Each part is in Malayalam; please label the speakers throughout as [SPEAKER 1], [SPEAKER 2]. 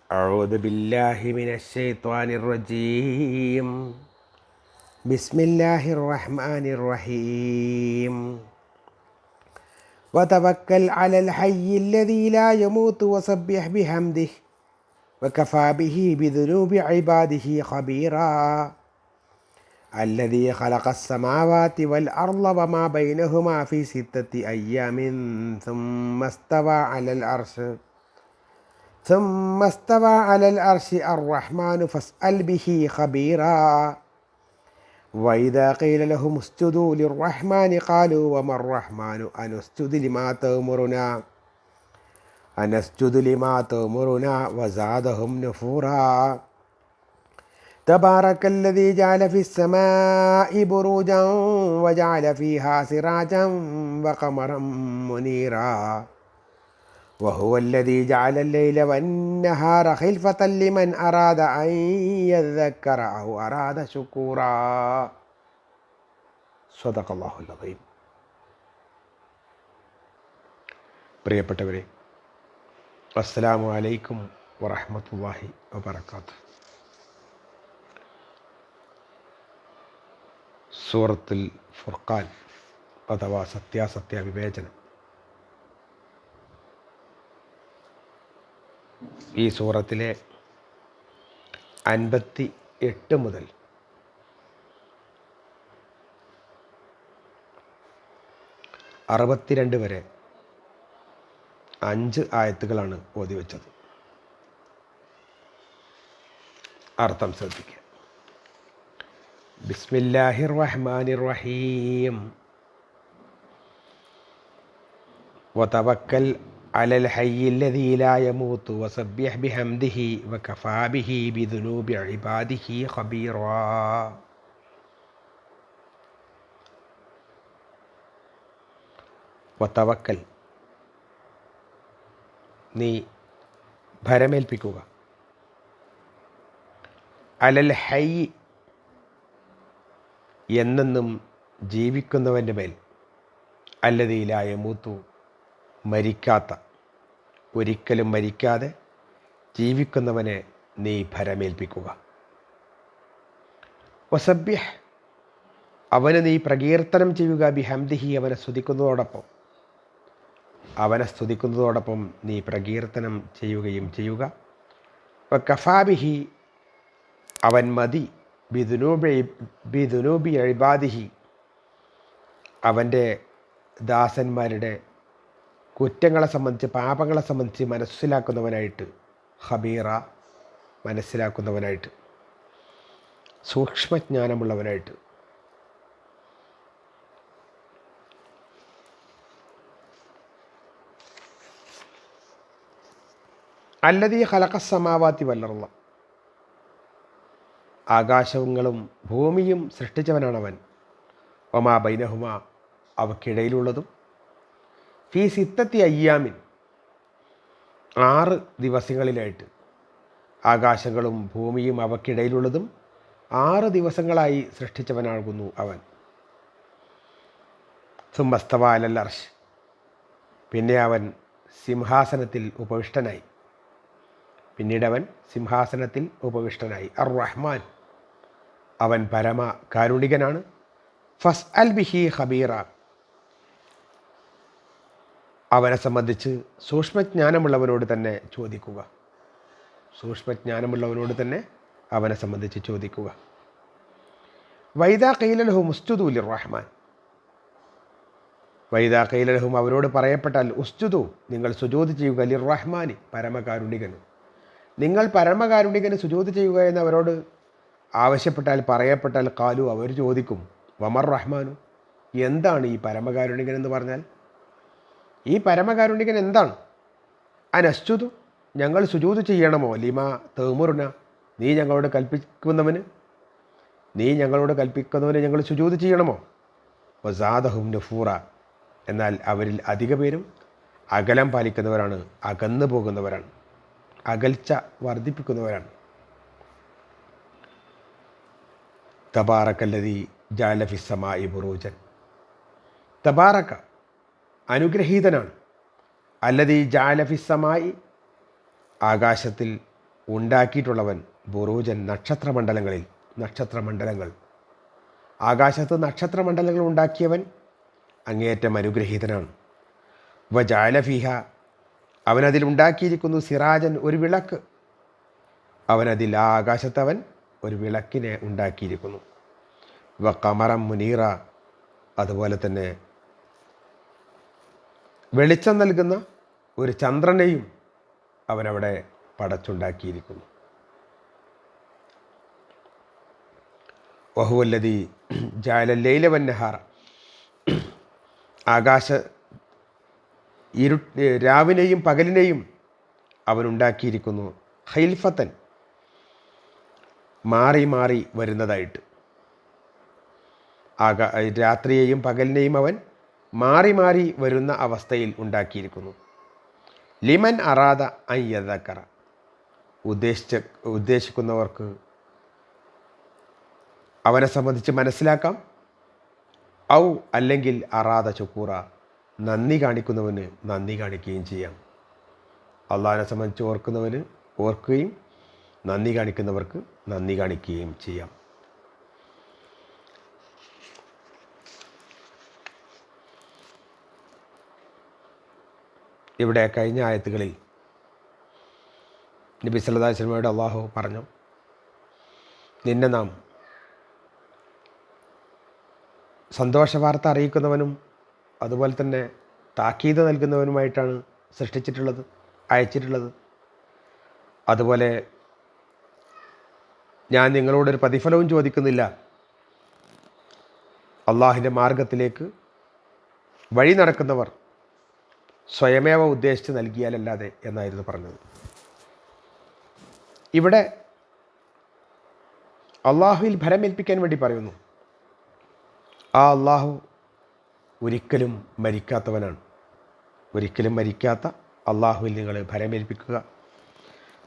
[SPEAKER 1] أعوذ بالله من الشيطان الرجيم. بسم الله الرحمن الرحيم. وتوكل على الحي الذي لا يموت وسبح بحمده وكفى به بذنوب عباده خبيرا. الذي خلق السماوات والأرض وما بينهما في 6 أيام ثم استوى على العرش الرحمن فاسأل به خبيرا. وإذا قيل لهم اسجدوا للرحمن قالوا وما الرحمن أنسجد لما تأمرنا وزادهم نفورا. تبارك الذي جعل في السماء بروجا وجعل فيها سراجا وقمرا منيرا. وهو الذي جعل الليل والنهار خلفة لمن أراد أن يذكر أو أراد شكورا. صدق الله العظيم. പ്രിയപ്പെട്ടവരെ, അസ്സലാമു അലൈക്കും വറഹ്മത്തുള്ളാഹി വബറകാതുഹു. സൂറത്തുൽ ഫുർഖാൻ അഥവാ സത്യാസത്യ വിവേചനം. ഈ സൂറത്തിലെ 58 മുതൽ 62 വരെ 5 ആയത്തുകളാണ് ഓതി വെച്ചത്. അർത്ഥം ശ്രദ്ധിക്കുക. ബിസ്മില്ലാഹിർ റഹ്മാനിർ റഹീം. വതവക്കൽ അലൽ ഹയ്യിൽ ലദീ ലാ യമൂതു വസബ്ബിഹ് ബിഹംദിഹി വകഫാ ബിഹി ബിദുനൂബി ഇബാദിഹി ഖബീറാ. വതവക്കൽ, നീ ഭരമേൽപ്പിക്കുക, അലൽ ഹയ്യ്, എന്നെന്നും ജീവിക്കുന്നവൻ്റെ മേൽ, അല്ലദീ ലാ യമൂതു, മരിക്കാത്ത, ഒരിക്കലും മരിക്കാതെ ജീവിക്കുന്നവനെ നീ ഭരമേൽപ്പിക്കുക. വസബ്ബിഹ്, അവന് നീ പ്രകീർത്തനം ചെയ്യുക, ബിഹംദിഹി, അവനെ സ്തുതിക്കുന്നതോടൊപ്പം നീ പ്രകീർത്തനം ചെയ്യുകയും ചെയ്യുക. വകഫാ ബിഹി, അവൻ മതി, ബിദുനൂബി ഇബാദിഹി, അവൻ്റെ ദാസന്മാരുടെ കുറ്റങ്ങളെ സംബന്ധിച്ച്, പാപങ്ങളെ സംബന്ധിച്ച് മനസ്സിലാക്കുന്നവനായിട്ട്, ഖബീറ, മനസ്സിലാക്കുന്നവനായിട്ട്, സൂക്ഷ്മജ്ഞാനമുള്ളവനായിട്ട്. അല്ലദീ ഖലഖസ് സമാവാതി വൽ അർള, ആകാശങ്ങളും ഭൂമിയും സൃഷ്ടിച്ചവനാണവൻ. വമാ ബൈനഹുമാ, അവയ്ക്കിടയിലുള്ളതും. ഫീ 6 അയ്യാമിൻ, 6 ദിവസങ്ങളിലായിട്ട്. ആകാശങ്ങളും ഭൂമിയും അവയ്ക്കിടയിലുള്ളതും 6 ദിവസങ്ങളായി സൃഷ്ടിച്ചവനാകുന്നു അവൻ. സുമ്മസ്തവ അലൽ അർശ്, പിന്നെ അവൻ സിംഹാസനത്തിൽ ഉപവിഷ്ടനായി. അർ റഹ്മാൻ, അവൻ പരമ കാരുണികനാണ്. ഫസ്അൽ ബിഹി ഖബീറ, അവനെ സംബന്ധിച്ച് സൂക്ഷ്മജ്ഞാനമുള്ളവനോട് തന്നെ അവനെ സംബന്ധിച്ച് ചോദിക്കുക. വൈദാ ഖീല ലഹും ഉസ്ജുദൂ ലിർറഹ്മാൻ, അവരോട് പറയപ്പെട്ടാൽ, ഉസ്ജുദു, നിങ്ങൾ സുജൂദ് ചെയ്യുക, ലിർറഹ്മാനി, പരമകാരുണികന്, നിങ്ങൾ പരമകാരുണികന് സുജൂദ് ചെയ്യുക എന്ന് അവരോട് പറയപ്പെട്ടാൽ, ഖാലു, അവർ ചോദിക്കും, വമർ റഹ്മാനു, എന്താണ് ഈ പരമകാരുണികൻ എന്ന് പറഞ്ഞാൽ? ഈ പരമകാരുണികൻ എന്താണ്? അനസ്ജുദു, ഞങ്ങൾ സുജൂദ് ചെയ്യണമോ? ലിമാ തഅ്മുറുന, നീ ഞങ്ങളോട് കൽപ്പിക്കുന്നവന് ഞങ്ങൾ സുജൂദ് ചെയ്യണമോ? വസാദഹും നഫൂറ, എന്നാൽ അവരിൽ അധിക പേരും അകലം പാലിക്കുന്നവരാണ്, അകന്നു പോകുന്നവരാണ്, അകൽച്ച വർദ്ധിപ്പിക്കുന്നവരാണ്. തബാറക്കല്ലദീ ജഅല ഫിസ്സമാഇ ബുറൂജൻ, തബാറക, അനുഗ്രഹീതനാണ്, അല്ലദീ ജഅല ഫിസ്സമായി, ആകാശത്തിൽ ഉണ്ടാക്കിയിട്ടുള്ളവൻ ബുറൂജൻ നക്ഷത്രമണ്ഡലങ്ങൾ, ആകാശത്ത് നക്ഷത്രമണ്ഡലങ്ങൾ ഉണ്ടാക്കിയവൻ അങ്ങേയറ്റം അനുഗ്രഹീതനാണ്. വജഅല ഫീഹ, അവനതിലുണ്ടാക്കിയിരിക്കുന്നു സിറാജൻ, ഒരു വിളക്ക്, അവനതിൽ ആ ആകാശത്തവൻ ഒരു വിളക്കിനെ ഉണ്ടാക്കിയിരിക്കുന്നു. വഖമറം മുനീറ, അതുപോലെ തന്നെ വെളിച്ചം നൽകുന്ന ഒരു ചന്ദ്രനെയും അവനവിടെ പടച്ചുണ്ടാക്കിയിരിക്കുന്നു. വഹുവല്ലദീ ജഅല ലൈല വന്നഹാറ, രാവിനെയും പകലിനെയും അവനുണ്ടാക്കിയിരിക്കുന്നു ഖൈൽഫത്തൻ, മാറി മാറി വരുന്നതായിട്ട്. രാത്രിയെയും പകലിനെയും അവൻ മാറി മാറി വരുന്ന അവസ്ഥയിൽ ഉണ്ടാക്കിയിരിക്കുന്നു. ലിമൻ അറാദ അൻ യദക്കറ, ഉദ്ദേശിക്കുന്നവർക്ക് അവനെ സംബന്ധിച്ച് മനസ്സിലാക്കാം. ഔ അല്ലെങ്കിൽ അറാദ ചുക്കൂറ, നന്ദി കാണിക്കുന്നവന് നന്ദി കാണിക്കുകയും ചെയ്യാം. അള്ളാഹിനെ സംബന്ധിച്ച് ഓർക്കുന്നവന് ഓർക്കുകയും നന്ദി കാണിക്കുന്നവർക്ക് നന്ദി കാണിക്കുകയും ചെയ്യാം. ഇവിടെ കഴിഞ്ഞ ആയത്തുകളിൽ നബി സല്ലല്ലാഹു അലൈഹി വസല്ലമയോട് അള്ളാഹു പറഞ്ഞു, നിന്നെ നാം സന്തോഷവാർത്ത അറിയിക്കുന്നവനും അതുപോലെ തന്നെ താക്കീത് നൽകുന്നവനുമായിട്ടാണ് അയച്ചിട്ടുള്ളത്. അതുപോലെ ഞാൻ നിങ്ങളോടൊരു പ്രതിഫലവും ചോദിക്കുന്നില്ല, അള്ളാഹിൻ്റെ മാർഗത്തിലേക്ക് വഴി നടക്കുന്നവർ സ്വയമേവ ഉദ്ദേശിച്ച് നൽകിയാലല്ലാതെ എന്നായിരുന്നു പറഞ്ഞത്. ഇവിടെ അള്ളാഹുവിൽ ഭരമേൽപ്പിക്കാൻ വേണ്ടി പറയുന്നു. ആ അള്ളാഹു ഒരിക്കലും മരിക്കാത്തവനാണ്. ഒരിക്കലും മരിക്കാത്ത അള്ളാഹുവിൽ നിങ്ങൾ ഭരമേൽപ്പിക്കുക.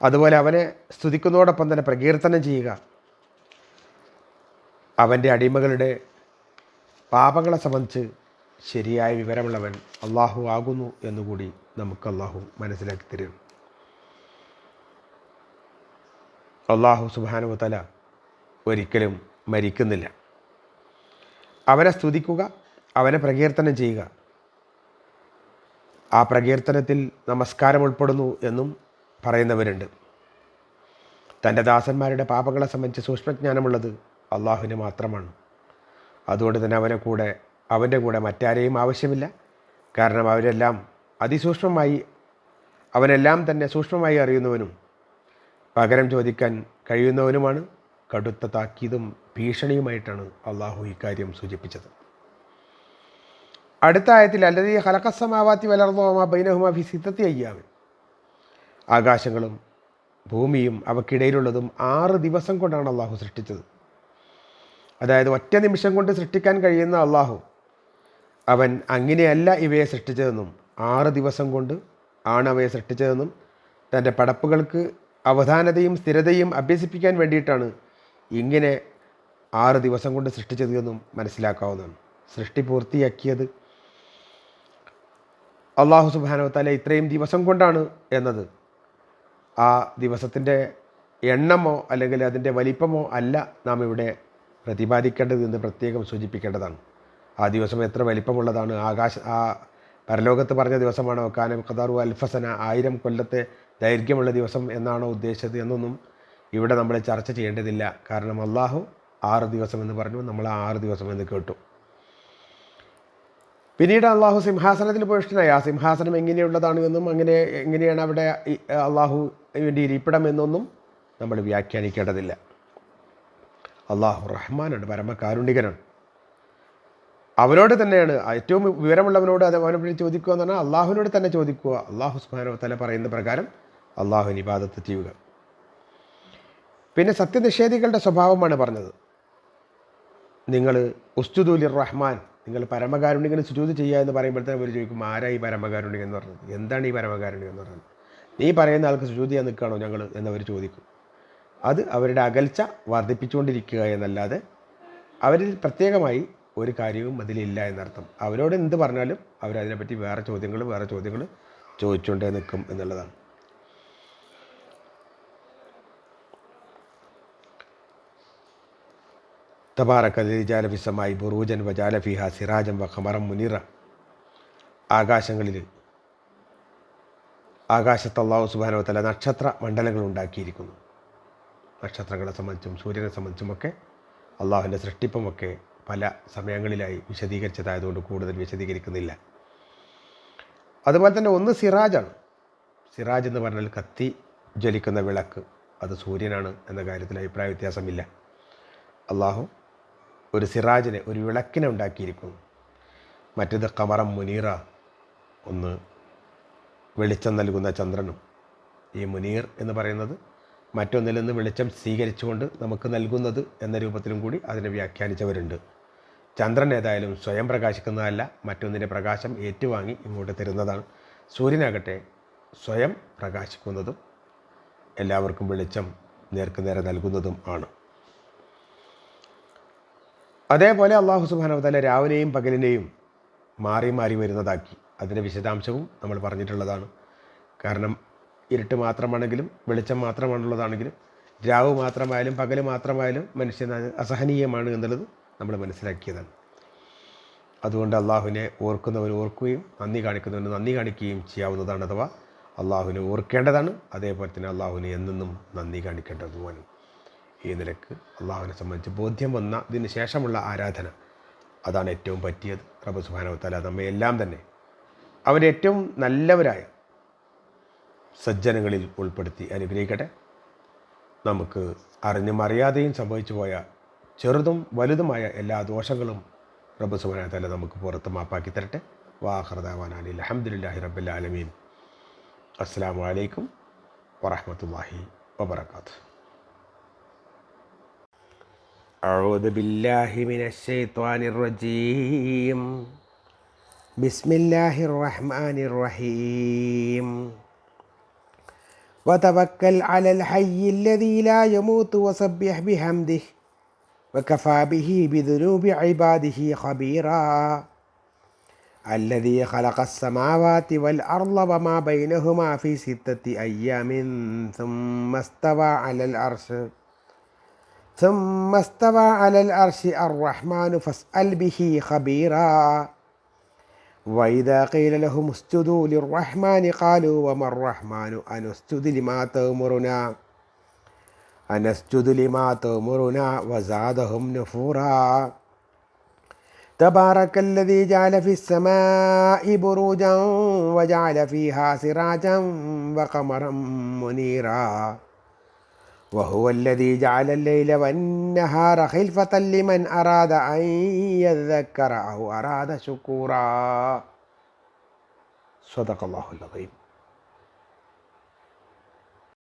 [SPEAKER 1] അതുപോലെ അവനെ സ്തുതിക്കുന്നതോടൊപ്പം തന്നെ പ്രകീർത്തനം ചെയ്യുക. അവൻ്റെ അടിമകളുടെ പാപങ്ങളെ സംബന്ധിച്ച് ശരിയായ വിവരമുള്ളവൻ അള്ളാഹു ആകുന്നു എന്നുകൂടി നമുക്ക് അള്ളാഹു മനസ്സിലാക്കി തരും. അള്ളാഹു സുബ്ഹാനഹു വ തആല ഒരിക്കലും മരിക്കുന്നില്ല. അവനെ സ്തുതിക്കുക, അവനെ പ്രകീർത്തനം ചെയ്യുക. ആ പ്രകീർത്തനത്തിൽ നമസ്കാരം ഉൾപ്പെടുന്നു എന്നും പറയുന്നവരുണ്ട്. തൻ്റെ ദാസന്മാരുടെ പാപങ്ങളെ സംബന്ധിച്ച് സൂക്ഷ്മജ്ഞാനമുള്ളത് അള്ളാഹുവിന് മാത്രമാണ്. അതുകൊണ്ട് തന്നെ അവൻ്റെ കൂടെ മറ്റാരെയും ആവശ്യമില്ല. കാരണം അവരെല്ലാം അതിസൂക്ഷ്മമായി, അവനെല്ലാം തന്നെ സൂക്ഷ്മമായി അറിയുന്നവനും പകരം ചോദിക്കാൻ കഴിയുന്നവനുമാണ്. കടുത്ത താക്കീതും ഭീഷണിയുമായിട്ടാണ് അള്ളാഹു ഇക്കാര്യം സൂചിപ്പിച്ചത്. അടുത്ത ആയത്തിൽ അല്ലദീ ഖലഖസ്സമാവാതി വൽ-അർദ വമാ ബൈനഹുമാ ഫീ സിത്തത്തി അയ്യാമിൻ, ആകാശങ്ങളും ഭൂമിയും അവക്കിടയിലുള്ളതും 6 ദിവസം കൊണ്ടാണ് അള്ളാഹു സൃഷ്ടിച്ചത്. അതായത് ഒറ്റ നിമിഷം കൊണ്ട് സൃഷ്ടിക്കാൻ കഴിയുന്ന അള്ളാഹു, അവൻ അങ്ങനെയല്ല ഇവയെ സൃഷ്ടിച്ചതെന്നും 6 ദിവസം കൊണ്ട് ആണ് അവയെ സൃഷ്ടിച്ചതെന്നും തൻ്റെ പടപ്പുകൾക്ക് അവധാനതയും സ്ഥിരതയും അഭ്യസിപ്പിക്കാൻ വേണ്ടിയിട്ടാണ് ഇങ്ങനെ 6 ദിവസം കൊണ്ട് സൃഷ്ടിച്ചത് എന്നും മനസ്സിലാക്കാവുന്നതാണ്. സൃഷ്ടി പൂർത്തിയാക്കിയത് അള്ളാഹു സുബ്ഹാനഹു വ തആല ഇത്രയും ദിവസം കൊണ്ടാണ് എന്നത് ആ ദിവസത്തിൻ്റെ എണ്ണമോ അല്ലെങ്കിൽ അതിൻ്റെ വലിപ്പമോ അല്ല നാം ഇവിടെ പ്രതിപാദിക്കേണ്ടത് എന്ന് പ്രത്യേകം സൂചിപ്പിക്കേണ്ടതാണ്. ആ ദിവസം എത്ര വലിപ്പമുള്ളതാണ്, ആ പരലോകത്ത് പറഞ്ഞ ദിവസമാണോ കാന ഖദറു അൽഫസന, 1000 കൊല്ലത്തെ ദൈർഘ്യമുള്ള ദിവസം എന്നാണോ ഉദ്ദേശിച്ചത് എന്നൊന്നും ഇവിടെ നമ്മൾ ചർച്ച ചെയ്യേണ്ടതില്ല. കാരണം അള്ളാഹു 6 ദിവസം എന്ന് പറഞ്ഞു, നമ്മൾ ആ 6 ദിവസം എന്ന് കേട്ടു. പിന്നീട് അള്ളാഹു സിംഹാസനത്തിൽ ഉപവിഷ്ടനായി. ആ സിംഹാസനം എങ്ങനെയുള്ളതാണ് എന്നും എങ്ങനെയാണ് അവിടെ അള്ളാഹുവിൻ്റെ ഇരിപ്പിടം എന്നൊന്നും നമ്മൾ വ്യാഖ്യാനിക്കേണ്ടതില്ല. അള്ളാഹു റഹ്മാനാണ്, പരമകാരുണികനാണ്. അവനോട് തന്നെയാണ് ഏറ്റവും വിവരമുള്ളവനോട് അവനെ ചോദിക്കുക എന്ന് പറഞ്ഞാൽ അള്ളാഹുവിനോട് തന്നെ ചോദിക്കുക. അള്ളാഹു സുബ്ഹാനഹു വ തആല പറയുന്ന പ്രകാരം അള്ളാഹുവിന് ഇബാദത്ത് ചെയ്യുക. പിന്നെ സത്യനിഷേധികളുടെ സ്വഭാവമാണ് പറഞ്ഞത്. നിങ്ങൾ ഉസ്ജുദു ലിർ-റഹ്മാൻ, നിങ്ങൾ പരമകാരുണികന് സുജൂദ് ചെയ്യുക എന്ന് പറയുമ്പോഴത്തേക്കും അവർ ചോദിക്കും, ആരാ ഈ പരമകാരുണികൻ എന്ന് പറഞ്ഞത്, എന്താണ് ഈ പരമകാരുണികൻ എന്ന് പറഞ്ഞത്, നീ പറയുന്ന ആൾക്ക് സുജൂദ് ചെയ്യാൻ നിൽക്കുകയാണോ ഞങ്ങൾ എന്നവർ ചോദിക്കും. അത് അവരുടെ അകൽച്ച വർദ്ധിപ്പിച്ചുകൊണ്ടിരിക്കുക എന്നല്ലാതെ അവരിൽ പ്രത്യേകമായി ഒരു കാര്യവും അതിലില്ല എന്നർത്ഥം. അവരോട് എന്ത് പറഞ്ഞാലും അവരതിനെപ്പറ്റി വേറെ ചോദ്യങ്ങൾ ചോദിച്ചുകൊണ്ടേ നിൽക്കും എന്നുള്ളതാണ്. തബാറക്കല്ലദീ ജഅല ഫിസ്സമാഇ ബുറൂജൻ വജഅല ഫീഹാ സിറാജൻ വഖമറൻ മുനീറ. ആകാശത്ത് അല്ലാഹു സുബ്ഹാനഹു വ തആല നക്ഷത്ര മണ്ഡലങ്ങൾ ഉണ്ടാക്കിയിരിക്കുന്നു. നക്ഷത്രങ്ങളെ സംബന്ധിച്ചും സൂര്യനെ സംബന്ധിച്ചുമൊക്കെ അള്ളാഹുവിൻ്റെ സൃഷ്ടിപ്പുമൊക്കെ പല സമയങ്ങളിലായി വിശദീകരിച്ചതായതുകൊണ്ട് കൂടുതൽ വിശദീകരിക്കുന്നില്ല. അതുപോലെ തന്നെ ഒന്ന് സിറാജാണ്. സിറാജ് എന്ന് പറഞ്ഞാൽ കത്തി ജ്വലിക്കുന്ന വിളക്ക്, അത് സൂര്യനാണ് എന്ന കാര്യത്തിൽ അഭിപ്രായ വ്യത്യാസമില്ല. അള്ളാഹു ഒരു സിറാജിനെ, ഒരു വിളക്കിനെ ഉണ്ടാക്കിയിരിക്കുന്നു. മറ്റേത് ഖമറൻ മുനീറ, ഒന്ന് വെളിച്ചം നൽകുന്ന ചന്ദ്രനും. ഈ മുനീർ എന്ന് പറയുന്നത് മറ്റൊന്നിൽ നിന്ന് വെളിച്ചം സ്വീകരിച്ചുകൊണ്ട് നമുക്ക് നൽകുന്നത് എന്ന രൂപത്തിലും കൂടി അതിനെ വ്യാഖ്യാനിച്ചവരുണ്ട്. ചന്ദ്രൻ ഏതായാലും സ്വയം പ്രകാശിക്കുന്നതല്ല, മറ്റൊന്നിൻ്റെ പ്രകാശം ഏറ്റുവാങ്ങി ഇങ്ങോട്ട് തരുന്നതാണ്. സൂര്യനാകട്ടെ സ്വയം പ്രകാശിക്കുന്നതും എല്ലാവർക്കും വെളിച്ചം നേർക്കുനേരെ നൽകുന്നതും ആണ്. അതേപോലെ അല്ലാഹു സുബ്ഹാനഹു വ തആല രാവിലെയും പകലിനെയും മാറി മാറി വരുന്നതാക്കി. അതിൻ്റെ വിശദാംശവും നമ്മൾ പറഞ്ഞിട്ടുള്ളതാണ്. കാരണം ഇരുട്ട് മാത്രമാണെങ്കിലും വെളിച്ചം മാത്രമാണുള്ളതാണെങ്കിലും രാവ് മാത്രമായാലും പകൽ മാത്രമായാലും മനുഷ്യന് അസഹനീയമാണ് എന്നുള്ളത് നമ്മൾ മനസ്സിലാക്കിയതാണ്. അതുകൊണ്ട് അള്ളാഹുവിനെ ഓർക്കുന്നവർ ഓർക്കുകയും നന്ദി കാണിക്കുന്നവന് നന്ദി കാണിക്കുകയും ചെയ്യാവുന്നതാണ്. അഥവാ അള്ളാഹുവിനെ ഓർക്കേണ്ടതാണ്, അതേപോലെ തന്നെ അള്ളാഹുവിനെ എന്നെന്നും നന്ദി കാണിക്കേണ്ടതുമാണ്. ഈ നിലക്ക് അള്ളാഹുവിനെ സംബന്ധിച്ച് ബോധ്യം വന്നതിന് ശേഷമുള്ള ആരാധന, അതാണ് ഏറ്റവും പറ്റിയത്. റബ്ബ് സുബ്ഹാനഹു വ തആല നമ്മെ എല്ലാം തന്നെ അവൻ്റെ ഏറ്റവും നല്ലവരായ സജ്ജനങ്ങളിൽ ഉൾപ്പെടുത്തി അനുഗ്രഹിക്കട്ടെ. നമുക്ക് അറിഞ്ഞും അറിയാതെയും സംഭവിച്ചു പോയ ചെറുതും വലുതുമായ എല്ലാ ദോഷങ്ങളും റബ്ബ് സുബ്ഹാനഹു വ തആല നമുക്ക് പുറത്ത് മാപ്പാക്കി തരട്ടെ. വാഖിറു ദഅവാനാ അൽഹംദുലില്ലാഹി റബ്ബിൽ ആലമീൻ. അസ്സലാമു അലൈക്കും വറഹ്മത്തുള്ളാഹി വബറകാതുഹു. അഊദു ബില്ലാഹി മിനശ് ശൈത്വാനിർ റജീം. ബിസ്മില്ലാഹിർ റഹ്മാനിർ റഹീം. വതവക്കൽ അലൽ ഹയ്യിൽ ലദീ ലാ യമൂതു വസബ്ബിഹ് ബിഹംദിഹി വകഫാ ബിഹി ബിദുനൂബി ഇബാദിഹി ഖബീറാ. الذي خلق السماوات والأرض وما بينهما في 6 أيام ثم استوى على العرش الرحمن فاسأل به خبيرا. وإذا قيل لهم اسجدوا للرحمن قالوا وما الرحمن أنسجد لما تأمرنا وزادهم نفورا. تبارك الذي جعل في السماء بروجا وجعل فيها سراجا وقمرا منيرا. وهو الذي جعل الليل والنهار خلفة لمن أراد أن يذكر أو أراد شكورا. صدق الله العظيم.